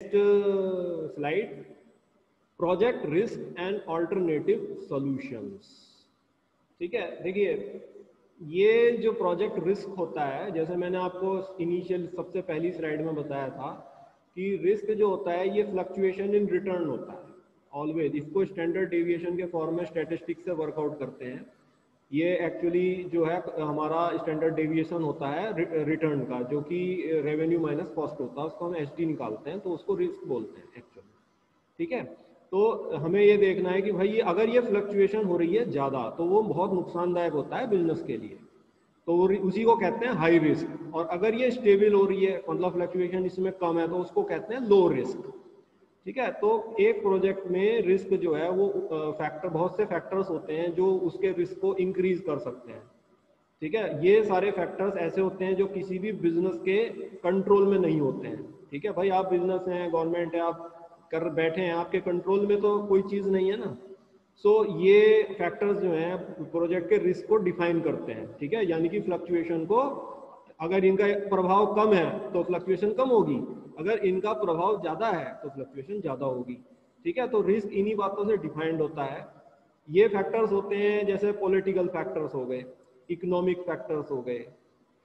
Next slide, project risk and alternative solutions. ठीक है, देखिए ये जो प्रोजेक्ट रिस्क होता है, जैसे मैंने आपको इनिशियल सबसे पहली स्लाइड में बताया था कि रिस्क जो होता है ये फ्लक्चुएशन इन रिटर्न होता है ऑलवेज। इसको स्टैंडर्ड डेविएशन के फॉर्म में स्टैटिस्टिक्स से वर्कआउट करते हैं। ये एक्चुअली जो है हमारा स्टैंडर्ड डेविएशन होता है रिटर्न का, जो कि रेवेन्यू माइनस कॉस्ट होता है, उसको हम एसडी निकालते हैं, तो उसको रिस्क बोलते हैं एक्चुअली। ठीक है, तो हमें ये देखना है कि भाई अगर ये फ्लक्चुएशन हो रही है ज़्यादा तो वो बहुत नुकसानदायक होता है बिजनेस के लिए, तो उसी को कहते हैं हाई रिस्क। और अगर ये स्टेबल हो रही है, मतलब फ्लक्चुएशन इसमें कम है, तो उसको कहते हैं लो रिस्क। ठीक है, तो एक प्रोजेक्ट में रिस्क जो है वो फैक्टर, बहुत से फैक्टर्स होते हैं जो उसके रिस्क को इंक्रीज कर सकते हैं। ठीक है, ये सारे फैक्टर्स ऐसे होते हैं जो किसी भी बिजनेस के कंट्रोल में नहीं होते हैं। ठीक है भाई, आप बिजनेस हैं, गवर्नमेंट है, आप कर बैठे हैं, आपके कंट्रोल में तो कोई चीज़ नहीं है ना। सो ये फैक्टर्स जो हैं प्रोजेक्ट के रिस्क को डिफाइन करते हैं। ठीक है, यानी कि फ्लक्चुएशन को, अगर इनका प्रभाव कम है तो फ्लक्चुएशन कम होगी, अगर इनका प्रभाव ज़्यादा है तो फ्लक्चुएशन ज़्यादा होगी। ठीक है, तो रिस्क इन्हीं बातों से डिफाइंड होता है। ये फैक्टर्स होते हैं जैसे पॉलिटिकल फैक्टर्स हो गए, इकोनॉमिक फैक्टर्स हो गए,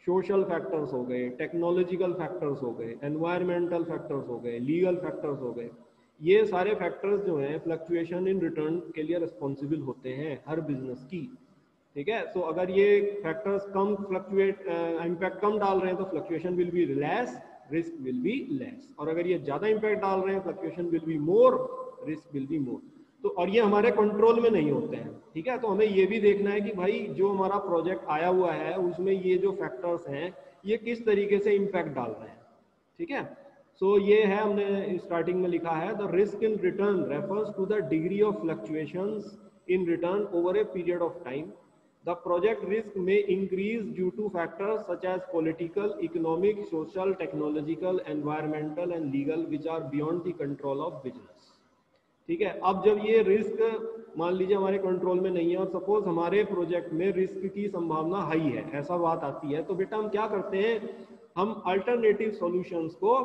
सोशल फैक्टर्स हो गए, टेक्नोलॉजिकल फैक्टर्स हो गए, एनवायरमेंटल फैक्टर्स हो गए, लीगल फैक्टर्स हो गए। ये सारे फैक्टर्स जो हैं फ्लक्चुएशन इन रिटर्न के लिए रिस्पॉन्सिबल होते हैं हर बिजनेस की। ठीक है, सो अगर ये फैक्टर्स कम फ्लक्चुएट इम्पैक्ट कम डाल रहे हैं तो fluctuation will be less, risk will be less. और अगर ये ज़्यादा इम्पैक्ट डाल रहे हैं fluctuation will be more, risk will be more. तो और ये हमारे कंट्रोल में नहीं होते हैं। ठीक है, तो हमें ये भी देखना है कि भाई जो हमारा प्रोजेक्ट आया हुआ है उसमें ये जो फैक्टर्स हैं ये किस तरीके से इम्पैक्ट डाल रहे हैं। ठीक है, सो ये है, हमने स्टार्टिंग में लिखा है, the risk in return refers to the degree of fluctuations in return over a period of time. The project risk may increase due to factors such as political, economic, social, technological, environmental and legal which are beyond the control of business. ठीक है, अब जब ये risk मान लीजिए हमारे control में नहीं है और सपोज हमारे प्रोजेक्ट में रिस्क की संभावना हाई है, ऐसा बात आती है, तो बेटा हम क्या करते हैं, हम अल्टरनेटिव सॉल्यूशंस को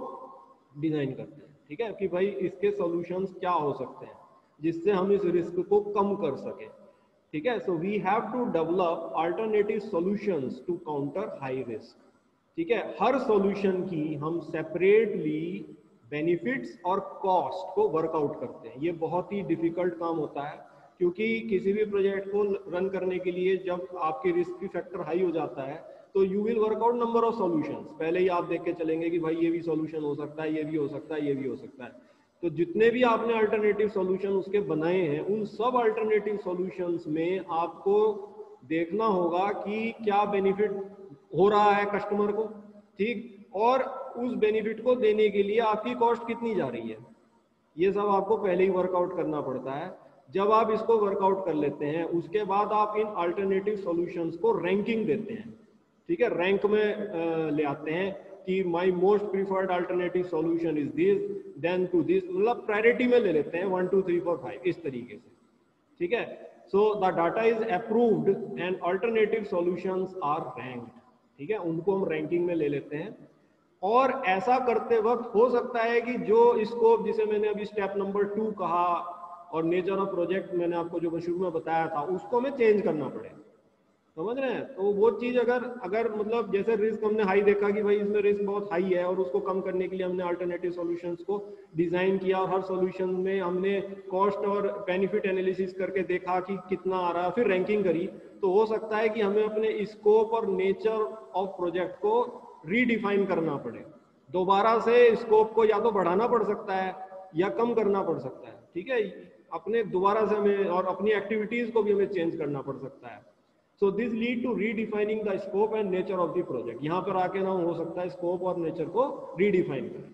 डिजाइन करते हैं। ठीक है, कि भाई इसके सॉल्यूशंस क्या हो सकते हैं जिससे हम इस रिस्क को कम कर सकें। ठीक है, so we have to develop alternative solutions to counter high risk. ठीक है, हर सॉल्यूशन की हम सेपरेटली बेनिफिट्स और कॉस्ट को वर्कआउट करते हैं। ये बहुत ही डिफिकल्ट काम होता है, क्योंकि किसी भी प्रोजेक्ट को रन करने के लिए जब आपकी रिस्क फैक्टर हाई हो जाता है तो you will work out number of solutions. पहले ही आप देख के चलेंगे कि भाई ये भी सॉल्यूशन हो सकता है, ये भी हो सकता है, ये भी हो सकता है। तो जितने भी आपने अल्टरनेटिव सॉल्यूशन उसके बनाए हैं, उन सब अल्टरनेटिव सॉल्यूशंस में आपको देखना होगा कि क्या बेनिफिट हो रहा है कस्टमर को। ठीक, और उस बेनिफिट को देने के लिए आपकी कॉस्ट कितनी जा रही है, ये सब आपको पहले ही वर्कआउट करना पड़ता है। जब आप इसको वर्कआउट कर लेते हैं उसके बाद आप इन अल्टरनेटिव सॉल्यूशंस को रैंकिंग देते हैं। ठीक है, रैंक में ले आते हैं कि my most preferred alternative solution is this, then to this, मतलब प्रायोरिटी में ले लेते हैं 1 2 3 4 5 इस तरीके से। ठीक है, so the data is approved and alternative solutions are ranked. ठीक है, उनको हम रैंकिंग में ले लेते हैं। और ऐसा करते वक्त हो सकता है कि जो स्कोप, जिसे मैंने अभी स्टेप नंबर 2 कहा, और नेचर ऑफ प्रोजेक्ट मैंने आपको जो शुरू में बताया था, उसको हमें चेंज करना पड़े। समझ रहे हैं, तो वो चीज अगर मतलब जैसे रिस्क हमने हाई देखा कि भाई इसमें रिस्क बहुत हाई है और उसको कम करने के लिए हमने अल्टरनेटिव सॉल्यूशंस को डिजाइन किया, और हर सॉल्यूशन में हमने कॉस्ट और बेनिफिट एनालिसिस करके देखा कि कितना आ रहा है, फिर रैंकिंग करी, तो हो सकता है कि हमें अपने स्कोप और नेचर ऑफ प्रोजेक्ट को रीडिफाइन करना पड़े। दोबारा से स्कोप को या तो बढ़ाना पड़ सकता है या कम करना पड़ सकता है। ठीक है, अपने दोबारा से हमें और अपनी एक्टिविटीज को भी हमें चेंज करना पड़ सकता है। So this lead to redefining the scope and nature of the project. यहाँ पर आके ना हो सकता है स्कोप और नेचर को रीडिफाइन करें।